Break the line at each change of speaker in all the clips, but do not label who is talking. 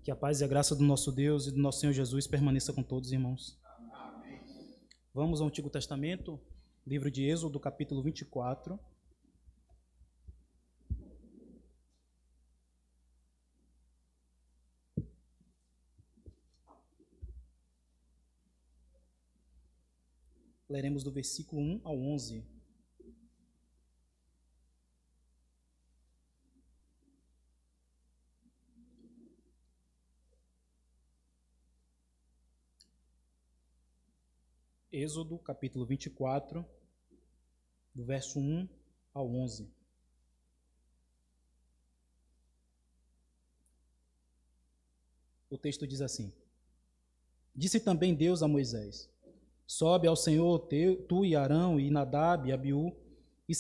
Que a paz e a graça do nosso Deus e do nosso Senhor Jesus permaneça com todos, irmãos. Amém. Vamos ao Antigo Testamento, livro de Êxodo, capítulo 24. Leremos do versículo 1 ao 11. Êxodo, capítulo 24, do verso 1 ao 11. O texto diz assim: Disse também Deus a Moisés: Sobe ao Senhor tu e Arão e Nadab e Abiú e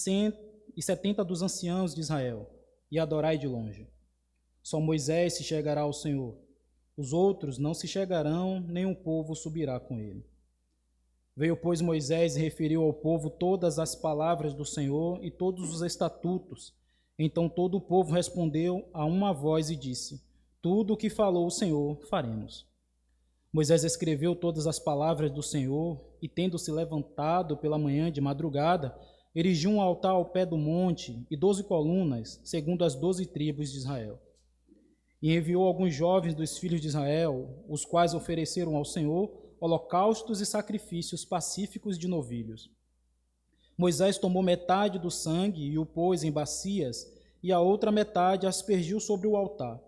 70 dos anciãos de Israel, e adorai de longe. Só Moisés se chegará ao Senhor. Os outros não se chegarão, nem o povo subirá com ele. Veio, pois, Moisés e referiu ao povo todas as palavras do Senhor e todos os estatutos. Então todo o povo respondeu a uma voz e disse: Tudo o que falou o Senhor faremos. Moisés escreveu todas as palavras do Senhor e, tendo-se levantado pela manhã de madrugada, erigiu um altar ao pé do monte e 12 colunas, segundo as 12 tribos de Israel. E enviou alguns jovens dos filhos de Israel, os quais ofereceram ao Senhor holocaustos e sacrifícios pacíficos de novilhos. Moisés tomou metade do sangue e o pôs em bacias, e a outra metade aspergiu sobre o altar.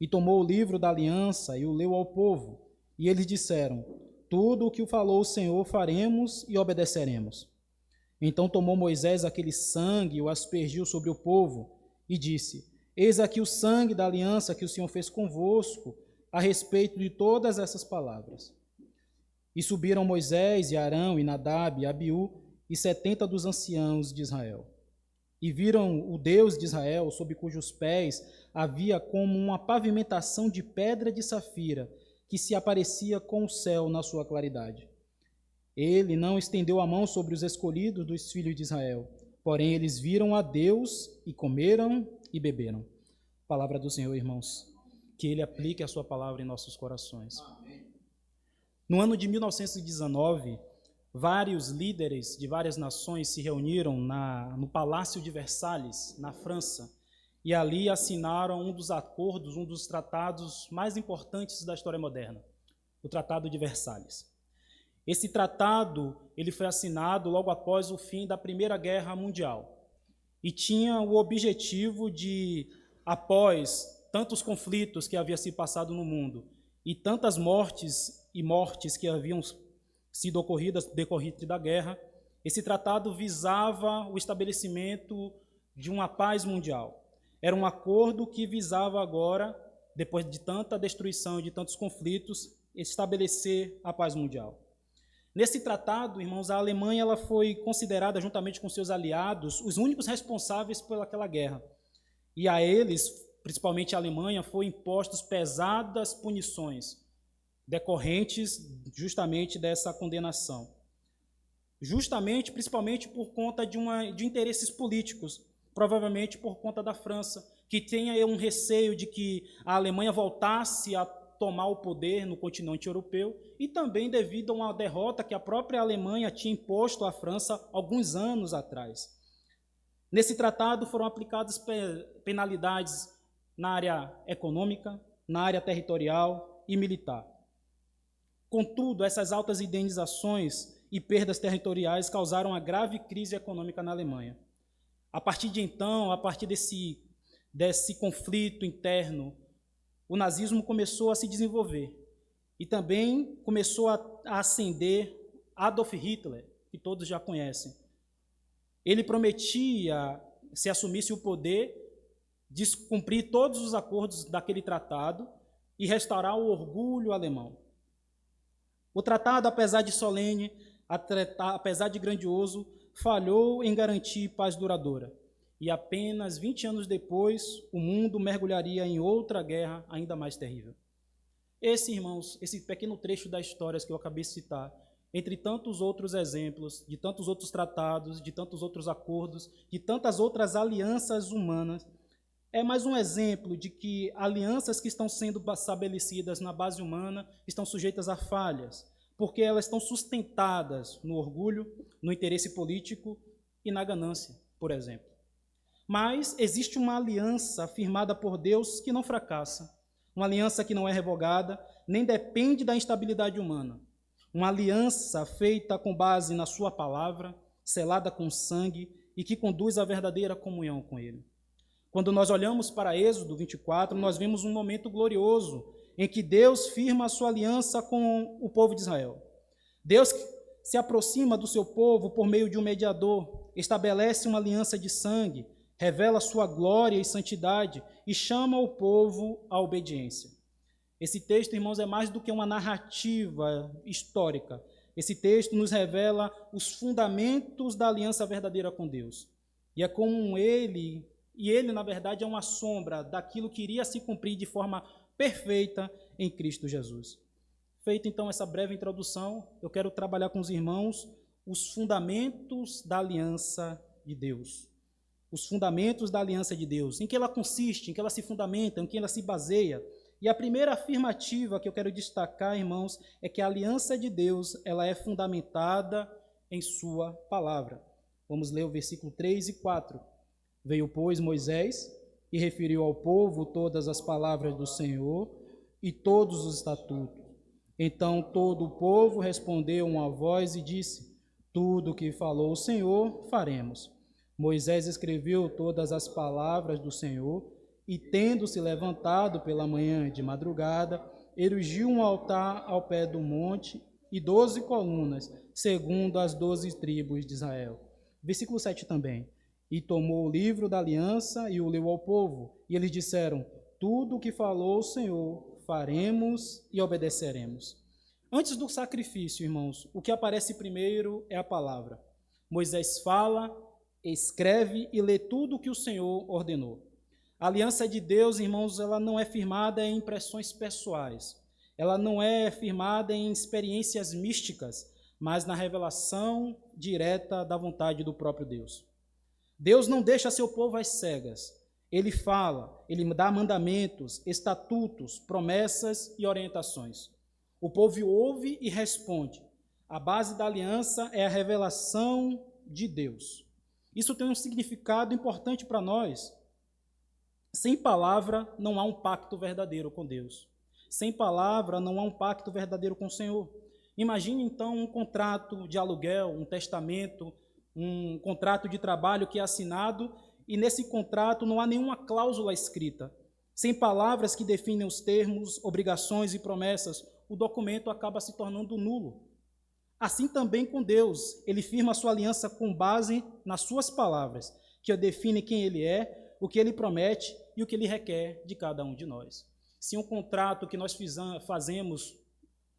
E tomou o livro da aliança e o leu ao povo. E eles disseram: Tudo o que falou o Senhor faremos e obedeceremos. Então tomou Moisés aquele sangue e o aspergiu sobre o povo, e disse: Eis aqui o sangue da aliança que o Senhor fez convosco, a respeito de todas essas palavras. E subiram Moisés e Arão e Nadab e Abiú e 70 dos anciãos de Israel. E viram o Deus de Israel, sob cujos pés havia como uma pavimentação de pedra de safira, que se aparecia com o céu na sua claridade. Ele não estendeu a mão sobre os escolhidos dos filhos de Israel, porém eles viram a Deus e comeram e beberam. Palavra do Senhor, irmãos. Que Ele aplique a sua palavra em nossos corações. No ano de 1919, vários líderes de várias nações se reuniram no Palácio de Versalhes, na França, e ali assinaram um dos acordos, um dos tratados mais importantes da história moderna, o Tratado de Versalhes. Esse tratado ele foi assinado logo após o fim da Primeira Guerra Mundial e tinha o objetivo de, após tantos conflitos que haviam se passado no mundo e tantas mortes que haviam sido ocorridas decorrente da guerra, esse tratado visava o estabelecimento de uma paz mundial. Era um acordo que visava agora, depois de tanta destruição e de tantos conflitos, estabelecer a paz mundial. Nesse tratado, irmãos, a Alemanha ela foi considerada, juntamente com seus aliados, os únicos responsáveis pelaquela guerra. E a eles, principalmente a Alemanha, foram impostas pesadas punições, decorrentes justamente dessa condenação. Principalmente por conta de interesses políticos, provavelmente por conta da França, que tinha um receio de que a Alemanha voltasse a tomar o poder no continente europeu, e também devido a uma derrota que a própria Alemanha tinha imposto à França alguns anos atrás. Nesse tratado foram aplicadas penalidades na área econômica, na área territorial e militar. Contudo, essas altas indenizações e perdas territoriais causaram uma grave crise econômica na Alemanha. A partir de então, a partir desse conflito interno, o nazismo começou a se desenvolver e também começou a ascender Adolf Hitler, que todos já conhecem. Ele prometia, se assumisse o poder, descumprir todos os acordos daquele tratado e restaurar o orgulho alemão. O tratado, apesar de solene, apesar de grandioso, falhou em garantir paz duradoura. E apenas 20 anos depois, o mundo mergulharia em outra guerra ainda mais terrível. Irmãos, esse pequeno trecho da história que eu acabei de citar, entre tantos outros exemplos, de tantos outros tratados, de tantos outros acordos, de tantas outras alianças humanas, é mais um exemplo de que alianças que estão sendo estabelecidas na base humana estão sujeitas a falhas, porque elas estão sustentadas no orgulho, no interesse político e na ganância, por exemplo. Mas existe uma aliança firmada por Deus que não fracassa, uma aliança que não é revogada, nem depende da instabilidade humana. Uma aliança feita com base na sua palavra, selada com sangue e que conduz à verdadeira comunhão com Ele. Quando nós olhamos para Êxodo 24, nós vemos um momento glorioso em que Deus firma a sua aliança com o povo de Israel. Deus se aproxima do seu povo por meio de um mediador, estabelece uma aliança de sangue, revela sua glória e santidade e chama o povo à obediência. Esse texto, irmãos, é mais do que uma narrativa histórica. Esse texto nos revela os fundamentos da aliança verdadeira com Deus. E é como ele, na verdade, é uma sombra daquilo que iria se cumprir de forma perfeita em Cristo Jesus. Feita, então, essa breve introdução, eu quero trabalhar com os irmãos os fundamentos da aliança de Deus. Os fundamentos da aliança de Deus, em que ela consiste, em que ela se fundamenta, em que ela se baseia. E a primeira afirmativa que eu quero destacar, irmãos, é que a aliança de Deus, ela é fundamentada em sua palavra. Vamos ler o versículo 3 e 4. Veio, pois, Moisés e referiu ao povo todas as palavras do Senhor e todos os estatutos. Então todo o povo respondeu uma voz e disse: tudo o que falou o Senhor, faremos. Moisés escreveu todas as palavras do Senhor e, tendo-se levantado pela manhã de madrugada, erigiu um altar ao pé do monte e 12 colunas, segundo as 12 tribos de Israel. Versículo 7 também. E tomou o livro da aliança e o leu ao povo. E eles disseram: tudo o que falou o Senhor, faremos e obedeceremos. Antes do sacrifício, irmãos, o que aparece primeiro é a palavra. Moisés fala, escreve e lê tudo o que o Senhor ordenou. A aliança de Deus, irmãos, ela não é firmada em impressões pessoais. Ela não é firmada em experiências místicas, mas na revelação direta da vontade do próprio Deus. Deus não deixa seu povo às cegas. Ele fala, ele dá mandamentos, estatutos, promessas e orientações. O povo ouve e responde. A base da aliança é a revelação de Deus. Isso tem um significado importante para nós. Sem palavra, não há um pacto verdadeiro com Deus. Sem palavra, não há um pacto verdadeiro com o Senhor. Imagine, então, um contrato de aluguel, um testamento, um contrato de trabalho que é assinado e nesse contrato não há nenhuma cláusula escrita. Sem palavras que definem os termos, obrigações e promessas, o documento acaba se tornando nulo. Assim também com Deus, ele firma a sua aliança com base nas suas palavras, que define quem ele é, o que ele promete e o que ele requer de cada um de nós. Se um contrato que nós fazemos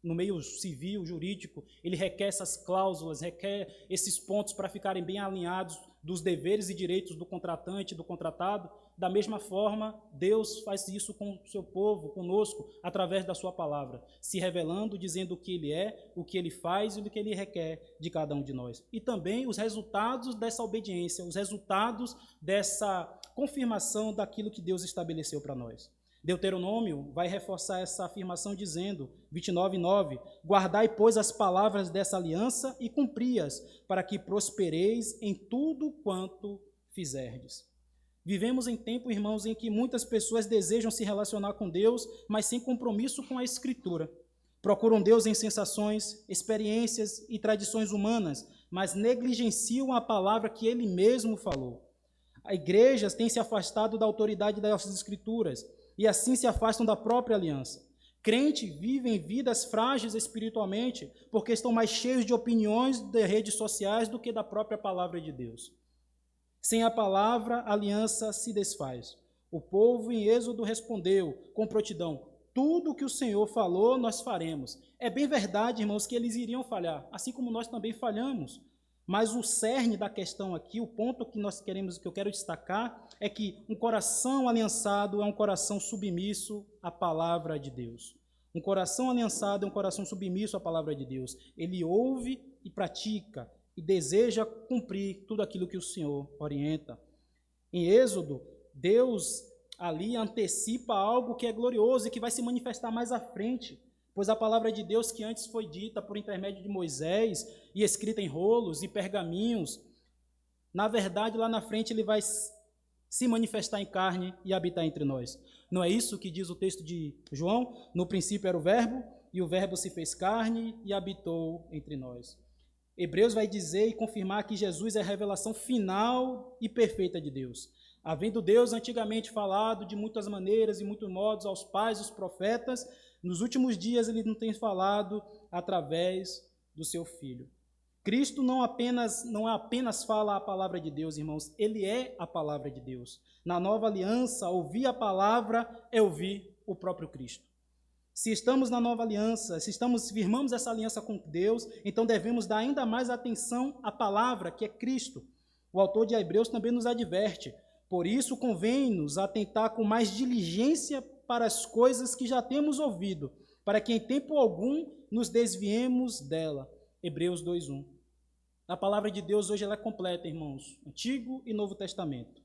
no meio civil, jurídico, ele requer essas cláusulas, requer esses pontos para ficarem bem alinhados dos deveres e direitos do contratante e do contratado, da mesma forma, Deus faz isso com o seu povo, conosco, através da sua palavra, se revelando, dizendo o que ele é, o que ele faz e o que ele requer de cada um de nós. E também os resultados dessa obediência, os resultados dessa confirmação daquilo que Deus estabeleceu para nós. Deuteronômio vai reforçar essa afirmação dizendo, 29:9, guardai, pois, as palavras dessa aliança e cumpri-as, para que prospereis em tudo quanto fizerdes. Vivemos em tempo, irmãos, em que muitas pessoas desejam se relacionar com Deus, mas sem compromisso com a Escritura. Procuram Deus em sensações, experiências e tradições humanas, mas negligenciam a palavra que Ele mesmo falou. As igrejas têm se afastado da autoridade das Escrituras, e assim se afastam da própria aliança. Crentes vivem vidas frágeis espiritualmente porque estão mais cheios de opiniões de redes sociais do que da própria palavra de Deus. Sem a palavra, a aliança se desfaz. O povo em Êxodo respondeu com prontidão: tudo o que o Senhor falou, nós faremos. É bem verdade, irmãos, que eles iriam falhar, assim como nós também falhamos. Mas o cerne da questão aqui, o ponto que eu quero destacar, é que um coração aliançado é um coração submisso à palavra de Deus. Um coração aliançado é um coração submisso à palavra de Deus. Ele ouve e pratica e deseja cumprir tudo aquilo que o Senhor orienta. Em Êxodo, Deus ali antecipa algo que é glorioso e que vai se manifestar mais à frente, pois a palavra de Deus que antes foi dita por intermédio de Moisés e escrita em rolos e pergaminhos, na verdade, lá na frente ele vai se manifestar em carne e habitar entre nós. Não é isso que diz o texto de João? No princípio era o verbo, e o verbo se fez carne e habitou entre nós. Hebreus vai dizer e confirmar que Jesus é a revelação final e perfeita de Deus. Havendo Deus antigamente falado de muitas maneiras e muitos modos aos pais dos profetas, nos últimos dias ele não tem falado através do seu Filho. Cristo não apenas fala a palavra de Deus, irmãos, ele é a palavra de Deus. Na nova aliança, ouvir a palavra é ouvir o próprio Cristo. Se estamos na nova aliança, se firmamos essa aliança com Deus, então devemos dar ainda mais atenção à palavra, que é Cristo. O autor de Hebreus também nos adverte: por isso convém-nos atentar com mais diligência para as coisas que já temos ouvido, para que em tempo algum nos desviemos dela. Hebreus 2:1. A palavra de Deus hoje ela é completa, irmãos, Antigo e Novo Testamento.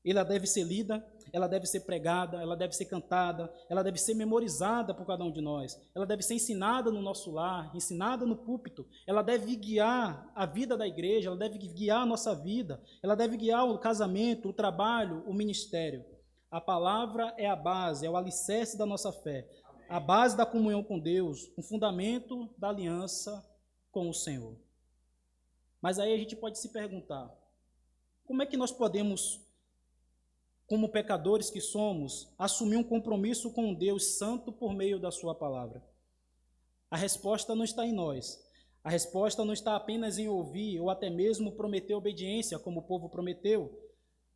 Ela deve ser lida, ela deve ser pregada, ela deve ser cantada, ela deve ser memorizada por cada um de nós, ela deve ser ensinada no nosso lar, ensinada no púlpito, ela deve guiar a vida da igreja, ela deve guiar a nossa vida, ela deve guiar o casamento, o trabalho, o ministério. A palavra é a base, é o alicerce da nossa fé, a base da comunhão com Deus, o fundamento da aliança com o Senhor. Mas aí a gente pode se perguntar, como é que nós podemos, como pecadores que somos, assumir um compromisso com Deus Santo por meio da sua palavra? A resposta não está em nós. A resposta não está apenas em ouvir ou até mesmo prometer obediência, como o povo prometeu.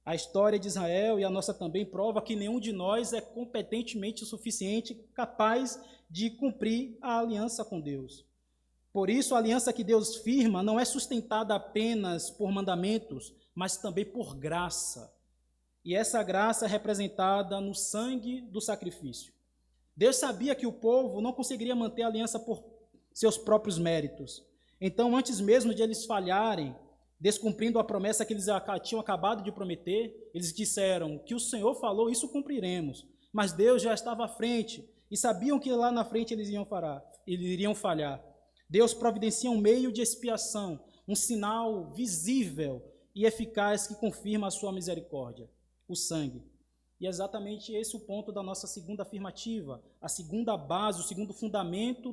A história de Israel e a nossa também prova que nenhum de nós é competentemente o suficiente, capaz de cumprir a aliança com Deus. Por isso, a aliança que Deus firma não é sustentada apenas por mandamentos, mas também por graça. E essa graça é representada no sangue do sacrifício. Deus sabia que o povo não conseguiria manter a aliança por seus próprios méritos. Então, antes mesmo de eles falharem, descumprindo a promessa que eles tinham acabado de prometer, eles disseram: que o Senhor falou, isso cumpriremos. Mas Deus já estava à frente e sabiam que lá na frente eles iriam falhar. Deus providencia um meio de expiação, um sinal visível e eficaz que confirma a sua misericórdia: o sangue. E é exatamente esse o ponto da nossa segunda afirmativa, a segunda base, o segundo fundamento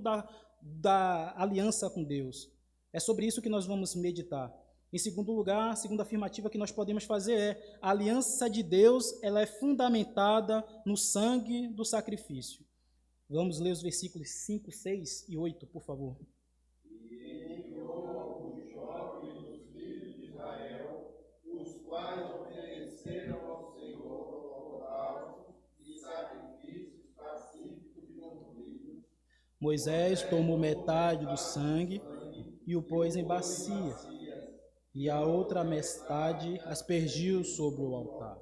da aliança com Deus. É sobre isso que nós vamos meditar. Em segundo lugar, a segunda afirmativa que nós podemos fazer é: a aliança de Deus ela é fundamentada no sangue do sacrifício. Vamos ler os versículos 5, 6 e 8, por favor. Moisés tomou metade do sangue e o pôs em bacias, e a outra metade aspergiu sobre o altar.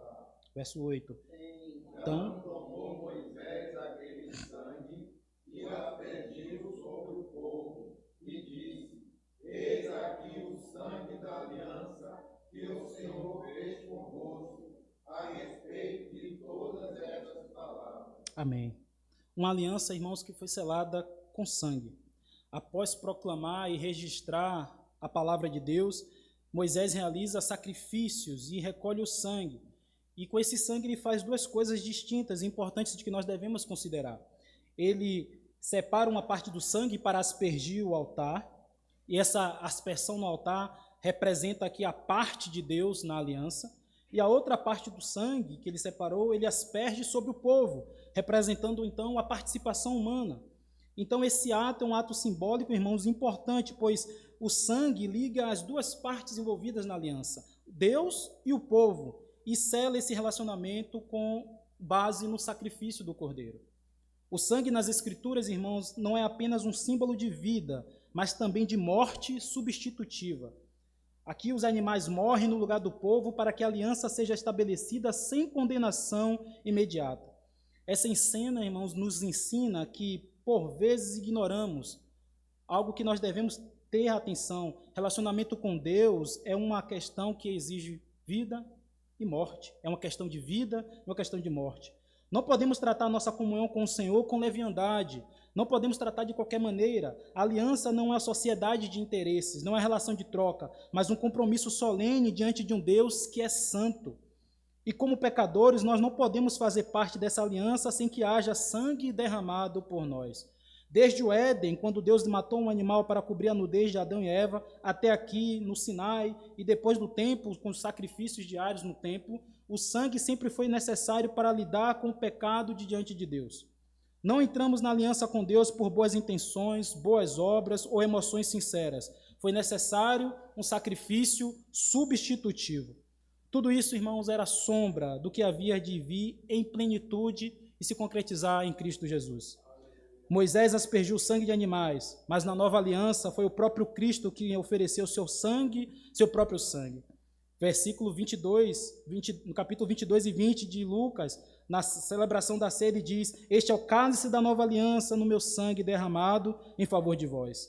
Verso 8. Então, tomou Moisés aquele sangue e aspergiu sobre o povo, e disse: eis aqui o sangue da aliança que o Senhor fez convosco, a respeito de todas essas palavras. Amém. Uma aliança, irmãos, que foi selada com sangue. Após proclamar e registrar a palavra de Deus, Moisés realiza sacrifícios e recolhe o sangue. E com esse sangue ele faz duas coisas distintas e importantes de que nós devemos considerar. Ele separa uma parte do sangue para aspergir o altar, e essa aspersão no altar representa aqui a parte de Deus na aliança, e a outra parte do sangue que ele separou, ele asperge sobre o povo, representando então a participação humana. Então esse ato é um ato simbólico, irmãos, importante, pois o sangue liga as duas partes envolvidas na aliança, Deus e o povo, e sela esse relacionamento com base no sacrifício do Cordeiro. O sangue nas Escrituras, irmãos, não é apenas um símbolo de vida, mas também de morte substitutiva. Aqui os animais morrem no lugar do povo para que a aliança seja estabelecida sem condenação imediata. Essa cena, irmãos, nos ensina que, por vezes, ignoramos algo que nós devemos ter atenção. Relacionamento com Deus é uma questão que exige vida, e morte. É uma questão de vida, uma questão de morte. Não podemos tratar a nossa comunhão com o Senhor com leviandade. Não podemos tratar de qualquer maneira. A aliança não é sociedade de interesses, não é relação de troca, mas um compromisso solene diante de um Deus que é santo. E como pecadores, nós não podemos fazer parte dessa aliança sem que haja sangue derramado por nós. Desde o Éden, quando Deus matou um animal para cobrir a nudez de Adão e Eva, até aqui no Sinai, e depois do templo, com os sacrifícios diários no templo, o sangue sempre foi necessário para lidar com o pecado de diante de Deus. Não entramos na aliança com Deus por boas intenções, boas obras ou emoções sinceras. Foi necessário um sacrifício substitutivo. Tudo isso, irmãos, era sombra do que havia de vir em plenitude e se concretizar em Cristo Jesus. Moisés aspergiu sangue de animais, mas na nova aliança foi o próprio Cristo que ofereceu seu sangue, seu próprio sangue. Versículo 22, no capítulo 22 e 20 de Lucas, na celebração da ceia, ele diz: este é o cálice da nova aliança no meu sangue derramado em favor de vós.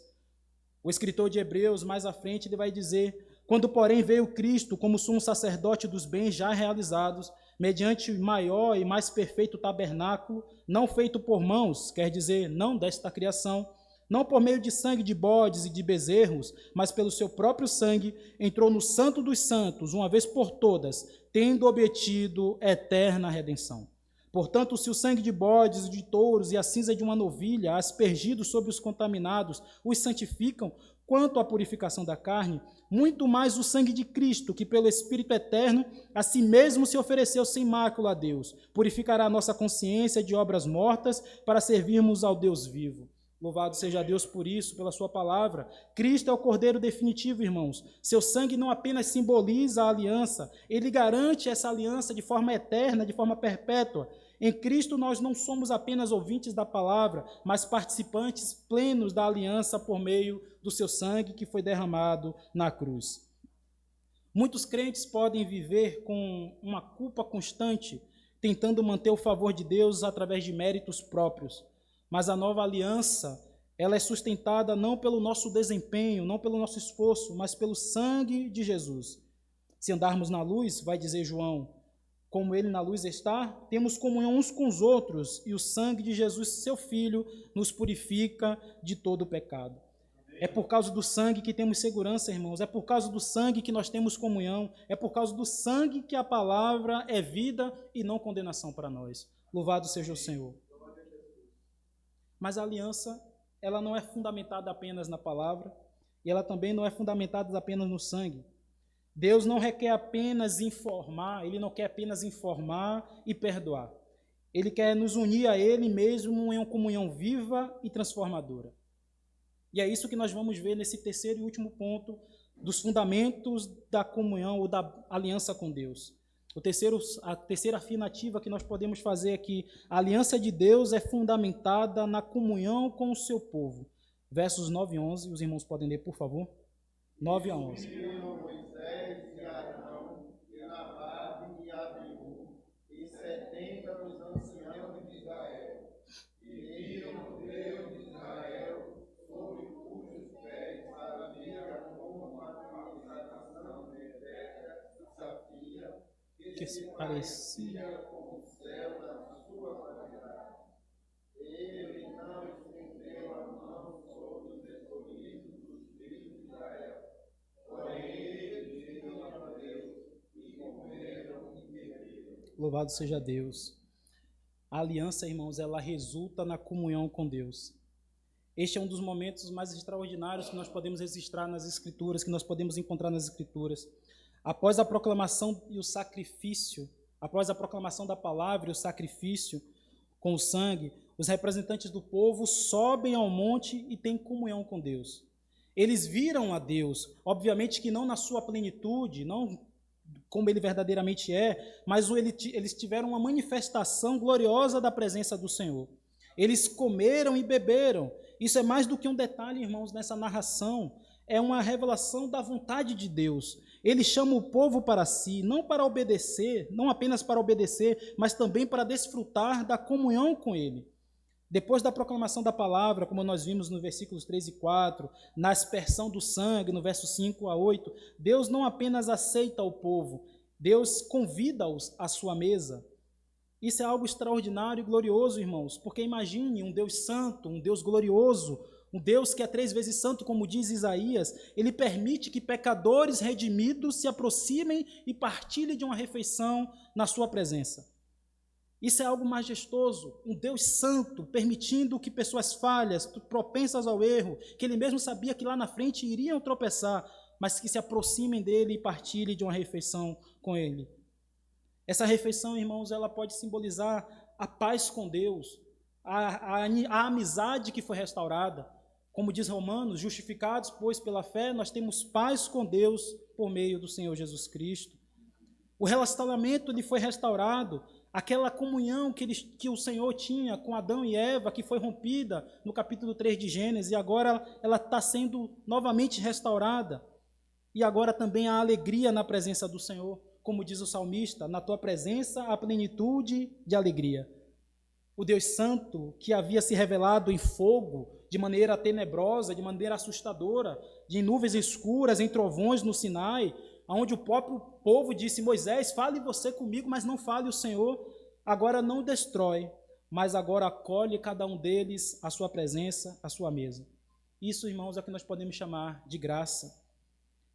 O escritor de Hebreus, mais à frente, ele vai dizer: quando, porém, veio Cristo como sumo sacerdote dos bens já realizados, mediante maior e mais perfeito tabernáculo, não feito por mãos, quer dizer, não desta criação, não por meio de sangue de bodes e de bezerros, mas pelo seu próprio sangue, entrou no Santo dos Santos, uma vez por todas, tendo obtido eterna redenção. Portanto, se o sangue de bodes e de touros e a cinza de uma novilha, aspergidos sobre os contaminados, os santificam, quanto à purificação da carne, muito mais o sangue de Cristo, que pelo Espírito eterno a si mesmo se ofereceu sem mácula a Deus, purificará a nossa consciência de obras mortas para servirmos ao Deus vivo. Louvado seja Deus por isso, pela sua palavra. Cristo é o Cordeiro definitivo, irmãos. Seu sangue não apenas simboliza a aliança, ele garante essa aliança de forma eterna, de forma perpétua. Em Cristo nós não somos apenas ouvintes da palavra, mas participantes plenos da aliança por meio do seu sangue que foi derramado na cruz. Muitos crentes podem viver com uma culpa constante, tentando manter o favor de Deus através de méritos próprios. Mas a nova aliança, ela é sustentada não pelo nosso desempenho, não pelo nosso esforço, mas pelo sangue de Jesus. Se andarmos na luz, vai dizer João, como ele na luz está, temos comunhão uns com os outros, e o sangue de Jesus, seu Filho, nos purifica de todo o pecado. É por causa do sangue que temos segurança, irmãos, é por causa do sangue que nós temos comunhão, é por causa do sangue que a palavra é vida e não condenação para nós. Louvado seja o Senhor. Mas a aliança, ela não é fundamentada apenas na palavra, e ela também não é fundamentada apenas no sangue. Deus não requer apenas informar, Ele não quer apenas informar e perdoar. Ele quer nos unir a Ele mesmo em uma comunhão viva e transformadora. E é isso que nós vamos ver nesse terceiro e último ponto dos fundamentos da comunhão ou da aliança com Deus. A terceira afirmativa que nós podemos fazer aqui, a aliança de Deus é fundamentada na comunhão com o seu povo. Versos 9 e 11, os irmãos podem ler, por favor? 9 a 11.
Moisés e Arão, e Nadab e Abiú, e 70 dos anciãos de Israel, e viram o Deus de Israel, sobre cujos pés havia uma administração de pedra e safira, que se parecia com o céu na sua claridade. Ele não estendeu a mão sobre os escolhidos dos filhos de Israel, porém eles viram a Deus e comeram e beberam.
Louvado seja Deus. A aliança, irmãos, ela resulta na comunhão com Deus. Este é um dos momentos mais extraordinários que nós podemos registrar nas Escrituras, que nós podemos encontrar nas Escrituras. Após a proclamação e o sacrifício, após a proclamação da palavra e o sacrifício com o sangue, os representantes do povo sobem ao monte e têm comunhão com Deus. Eles viram a Deus, obviamente que não na sua plenitude, não como ele verdadeiramente é, mas eles tiveram uma manifestação gloriosa da presença do Senhor. Eles comeram e beberam. Isso é mais do que um detalhe, irmãos, nessa narração. É uma revelação da vontade de Deus. Ele chama o povo para si, não para obedecer, não apenas para obedecer, mas também para desfrutar da comunhão com Ele. Depois da proclamação da palavra, como nós vimos no versículos 3 e 4, na aspersão do sangue, no verso 5 a 8, Deus não apenas aceita o povo, Deus convida-os à sua mesa. Isso é algo extraordinário e glorioso, irmãos, porque imagine um Deus santo, um Deus glorioso, um Deus que é 3 vezes santo, como diz Isaías, ele permite que pecadores redimidos se aproximem e partilhem de uma refeição na sua presença. Isso é algo majestoso, um Deus santo, permitindo que pessoas falhas, propensas ao erro, que ele mesmo sabia que lá na frente iriam tropeçar, mas que se aproximem dele e partilhem de uma refeição com ele. Essa refeição, irmãos, ela pode simbolizar a paz com Deus, a amizade que foi restaurada. Como diz Romanos, justificados, pois, pela fé, nós temos paz com Deus por meio do Senhor Jesus Cristo. O relacionamento lhe foi restaurado, aquela comunhão que o Senhor tinha com Adão e Eva, que foi rompida no capítulo 3 de Gênesis, e agora ela está sendo novamente restaurada. E agora também a alegria na presença do Senhor, como diz o salmista, na tua presença há plenitude de alegria. O Deus Santo, que havia se revelado em fogo, de maneira tenebrosa, de maneira assustadora, de nuvens escuras, em trovões no Sinai, onde o próprio povo disse, Moisés, fale você comigo, mas não fale o Senhor, agora não destrói, mas agora acolhe cada um deles à sua presença, à sua mesa. Isso, irmãos, é o que nós podemos chamar de graça.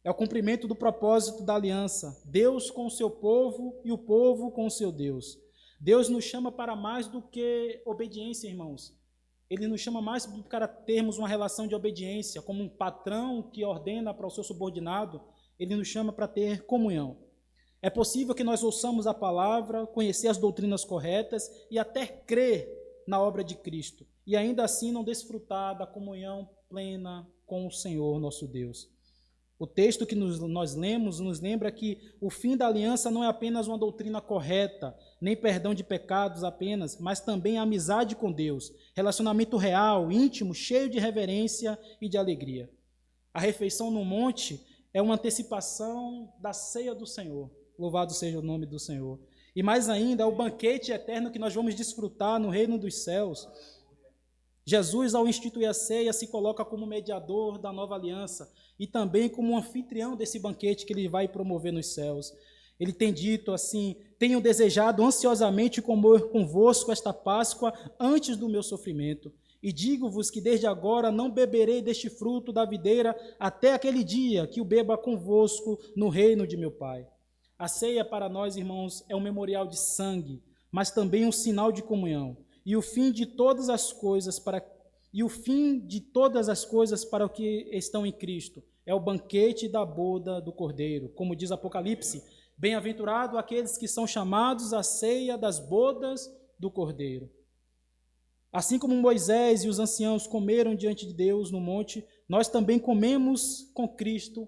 É o cumprimento do propósito da aliança, Deus com o seu povo e o povo com o seu Deus. Deus nos chama para mais do que obediência, irmãos. Ele nos chama mais para termos uma relação de obediência, como um patrão que ordena para o seu subordinado, ele nos chama para ter comunhão. É possível que nós ouçamos a palavra, conhecer as doutrinas corretas e até crer na obra de Cristo, e ainda assim não desfrutar da comunhão plena com o Senhor nosso Deus. O texto que nós lemos nos lembra que o fim da aliança não é apenas uma doutrina correta, nem perdão de pecados apenas, mas também a amizade com Deus, relacionamento real, íntimo, cheio de reverência e de alegria. A refeição no monte é uma antecipação da ceia do Senhor. Louvado seja o nome do Senhor. E mais ainda, é o banquete eterno que nós vamos desfrutar no reino dos céus. Jesus, ao instituir a ceia, se coloca como mediador da nova aliança e também como um anfitrião desse banquete que ele vai promover nos céus. Ele tem dito assim, tenho desejado ansiosamente comer convosco esta Páscoa antes do meu sofrimento. E digo-vos que desde agora não beberei deste fruto da videira até aquele dia que o beba convosco no reino de meu Pai. A ceia para nós, irmãos, é um memorial de sangue, mas também um sinal de comunhão. E o fim de todas as coisas para o que estão em Cristo é o banquete da boda do Cordeiro. Como diz Apocalipse, bem-aventurado aqueles que são chamados à ceia das bodas do Cordeiro. Assim como Moisés e os anciãos comeram diante de Deus no monte, nós também comeremos com Cristo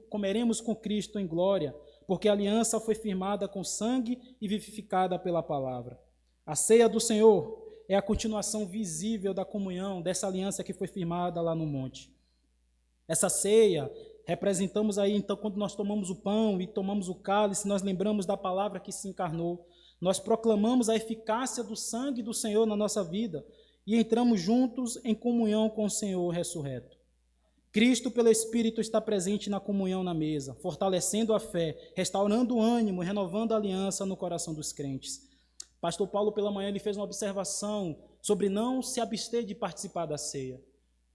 em glória, porque a aliança foi firmada com sangue e vivificada pela palavra. A ceia do Senhor é a continuação visível da comunhão, dessa aliança que foi firmada lá no monte. Essa ceia, representamos aí, então, quando nós tomamos o pão e tomamos o cálice, nós lembramos da palavra que se encarnou. Nós proclamamos a eficácia do sangue do Senhor na nossa vida e entramos juntos em comunhão com o Senhor ressurreto. Cristo, pelo Espírito, está presente na comunhão na mesa, fortalecendo a fé, restaurando o ânimo, renovando a aliança no coração dos crentes. Pastor Paulo, pela manhã, ele fez uma observação sobre não se abster de participar da ceia.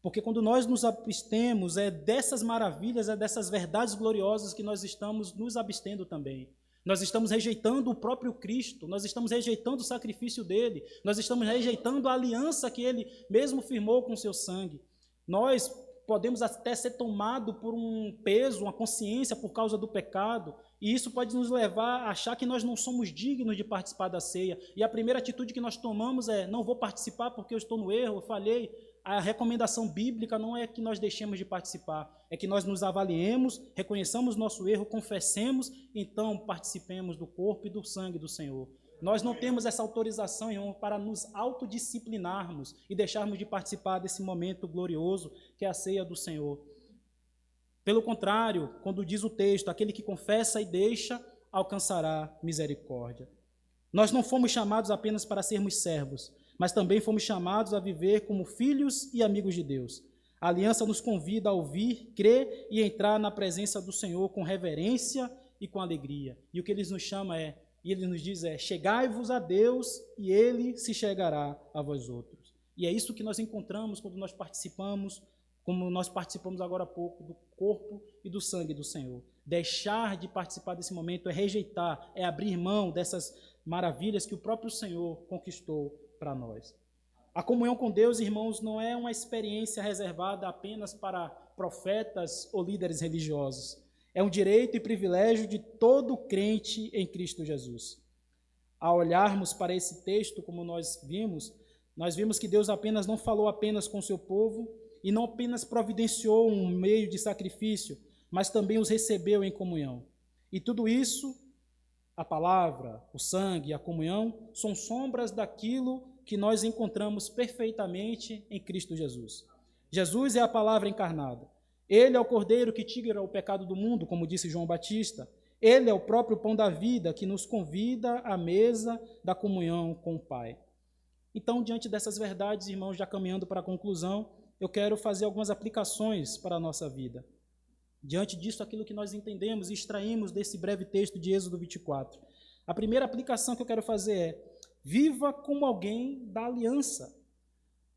Porque quando nós nos abstemos, é dessas maravilhas, é dessas verdades gloriosas que nós estamos nos abstendo também. Nós estamos rejeitando o próprio Cristo, nós estamos rejeitando o sacrifício dele, nós estamos rejeitando a aliança que ele mesmo firmou com o seu sangue. Nós podemos até ser tomados por um peso, uma consciência por causa do pecado, e isso pode nos levar a achar que nós não somos dignos de participar da ceia. E a primeira atitude que nós tomamos é, não vou participar porque eu estou no erro, eu falhei. A recomendação bíblica não é que nós deixemos de participar, é que nós nos avaliemos, reconheçamos nosso erro, confessemos, então participemos do corpo e do sangue do Senhor. Nós não temos essa autorização, irmão, para nos autodisciplinarmos e deixarmos de participar desse momento glorioso que é a ceia do Senhor. Pelo contrário, quando diz o texto, aquele que confessa e deixa, alcançará misericórdia. Nós não fomos chamados apenas para sermos servos, mas também fomos chamados a viver como filhos e amigos de Deus. A aliança nos convida a ouvir, crer e entrar na presença do Senhor com reverência e com alegria. E o que ele nos chama e ele nos diz chegai-vos a Deus e ele se chegará a vós outros. E é isso que nós encontramos quando nós participamos, como nós participamos agora há pouco, do corpo e do sangue do Senhor. Deixar de participar desse momento é rejeitar, é abrir mão dessas maravilhas que o próprio Senhor conquistou para nós. A comunhão com Deus, irmãos, não é uma experiência reservada apenas para profetas ou líderes religiosos. É um direito e privilégio de todo crente em Cristo Jesus. Ao olharmos para esse texto, como nós vimos que Deus não falou apenas com o seu povo e não apenas providenciou um meio de sacrifício, mas também os recebeu em comunhão. E tudo isso, a palavra, o sangue, a comunhão, são sombras daquilo que nós encontramos perfeitamente em Cristo Jesus. Jesus é a palavra encarnada. Ele é o Cordeiro que tira o pecado do mundo, como disse João Batista. Ele é o próprio pão da vida que nos convida à mesa da comunhão com o Pai. Então, diante dessas verdades, irmãos, já caminhando para a conclusão, eu quero fazer algumas aplicações para a nossa vida. Diante disso, aquilo que nós entendemos e extraímos desse breve texto de Êxodo 24. A primeira aplicação que eu quero fazer viva como alguém da aliança.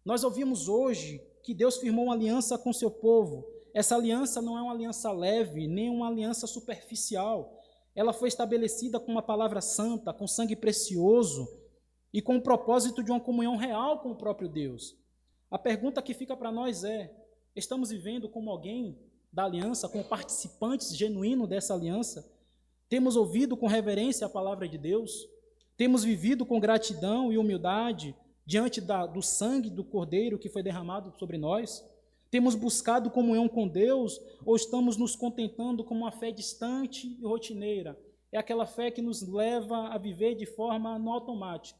Nós ouvimos hoje que Deus firmou uma aliança com seu povo. Essa aliança não é uma aliança leve, nem uma aliança superficial. Ela foi estabelecida com uma palavra santa, com sangue precioso e com o propósito de uma comunhão real com o próprio Deus. A pergunta que fica para nós estamos vivendo como alguém da aliança, como participantes genuínos dessa aliança? Temos ouvido com reverência a palavra de Deus? Temos vivido com gratidão e humildade diante do sangue do Cordeiro que foi derramado sobre nós? Temos buscado comunhão com Deus ou estamos nos contentando com uma fé distante e rotineira? É aquela fé que nos leva a viver de forma no automático.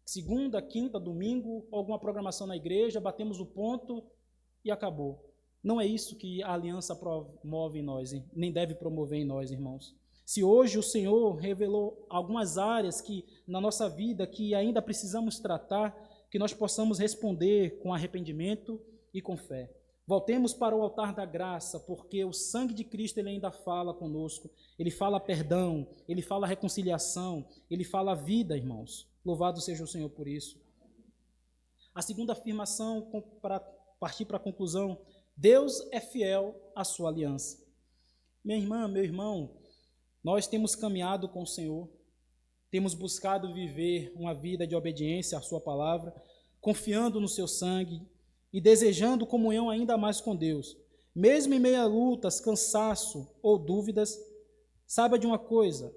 Segunda, quinta, domingo, alguma programação na igreja, batemos o ponto e acabou. Não é isso que a aliança promove em nós, nem deve promover em nós, irmãos. Se hoje o Senhor revelou algumas áreas na nossa vida que ainda precisamos tratar, que nós possamos responder com arrependimento e com fé. Voltemos para o altar da graça, porque o sangue de Cristo ele ainda fala conosco. Ele fala perdão, ele fala reconciliação, ele fala vida, irmãos. Louvado seja o Senhor por isso. A segunda afirmação, para partir para a conclusão, Deus é fiel à sua aliança. Minha irmã, meu irmão, nós temos caminhado com o Senhor, temos buscado viver uma vida de obediência à sua palavra, confiando no seu sangue e desejando comunhão ainda mais com Deus. Mesmo em meio a lutas, cansaço ou dúvidas, saiba de uma coisa,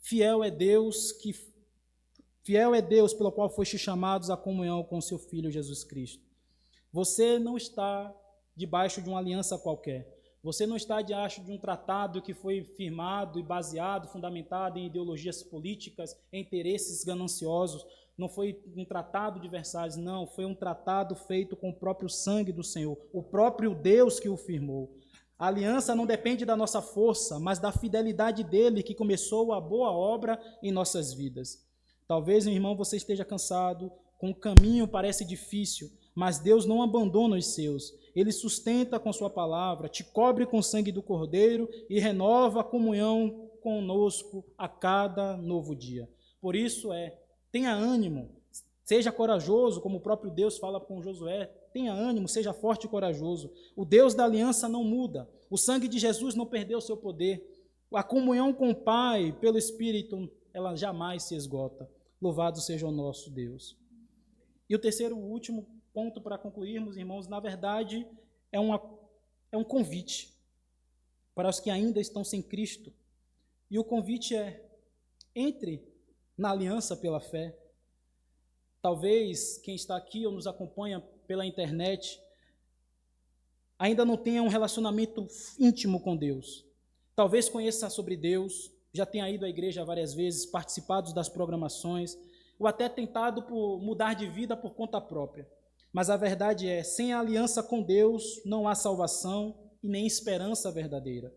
fiel é Deus pelo qual foste chamados à comunhão com o seu Filho Jesus Cristo. Você não está debaixo de uma aliança qualquer. Você não está debaixo de um tratado que foi firmado e baseado, fundamentado em ideologias políticas, em interesses gananciosos. Não foi um tratado de Versalhes, não. Foi um tratado feito com o próprio sangue do Senhor, o próprio Deus que o firmou. A aliança não depende da nossa força, mas da fidelidade dele que começou a boa obra em nossas vidas. Talvez, meu irmão, você esteja cansado, com o caminho parece difícil, mas Deus não abandona os seus. Ele sustenta com sua palavra, te cobre com o sangue do Cordeiro e renova a comunhão conosco a cada novo dia. Por isso tenha ânimo, seja corajoso, como o próprio Deus fala com Josué, tenha ânimo, seja forte e corajoso. O Deus da aliança não muda, o sangue de Jesus não perdeu o seu poder. A comunhão com o Pai, pelo Espírito, ela jamais se esgota. Louvado seja o nosso Deus. E o terceiro, último ponto para concluirmos, irmãos, na verdade, é um convite para os que ainda estão sem Cristo. E o convite entre na aliança pela fé. Talvez quem está aqui ou nos acompanha pela internet ainda não tenha um relacionamento íntimo com Deus. Talvez conheça sobre Deus, já tenha ido à igreja várias vezes, participado das programações, ou até tentado por mudar de vida por conta própria. Mas a verdade sem a aliança com Deus não há salvação e nem esperança verdadeira.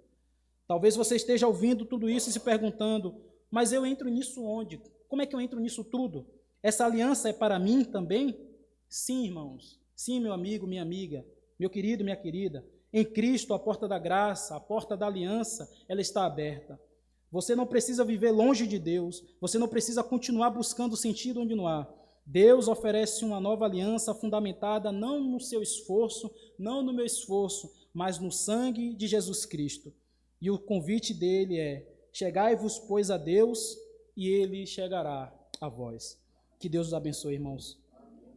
Talvez você esteja ouvindo tudo isso e se perguntando, mas eu entro nisso onde? Como é que eu entro nisso tudo? Essa aliança é para mim também? Sim, irmãos. Sim, meu amigo, minha amiga, meu querido, minha querida. Em Cristo, a porta da graça, a porta da aliança, ela está aberta. Você não precisa viver longe de Deus, você não precisa continuar buscando sentido onde não há. Deus oferece uma nova aliança fundamentada não no seu esforço, não no meu esforço, mas no sangue de Jesus Cristo. E o convite dele é: chegai-vos, pois, a Deus, e ele chegará a vós. Que Deus os abençoe, irmãos.